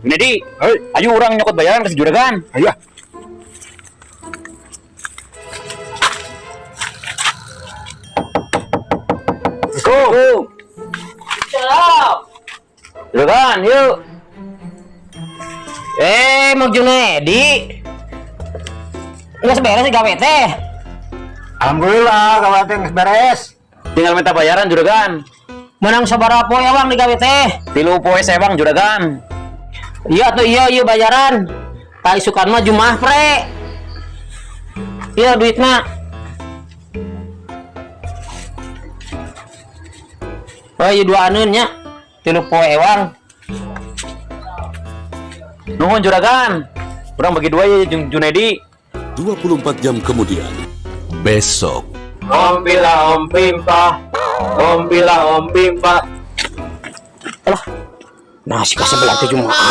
Junedi, ayo orang nyokot bayaran ke si juragan. Ayo. Go. Siap. Juragan, yuk. Mang Junedi. Nggak beres sih gawe teh. Alhamdulillah kalau teh geus beres. Tinggal minta bayaran juragan. Menang sabaraha poe Bang di gawe teh. 3 poe sewang juragan. Iya tuh iya bayaran. Tak isukan mah Jumaah pre. Iya duitna. Oh iya 2 aneun nya. 3 poe Bang. Nuhun juragan. Kurang bagi 2 ya Junedi. 24 jam kemudian, besok. Om pimpa. Alah. Nah, si kasih belang teh Jumaah.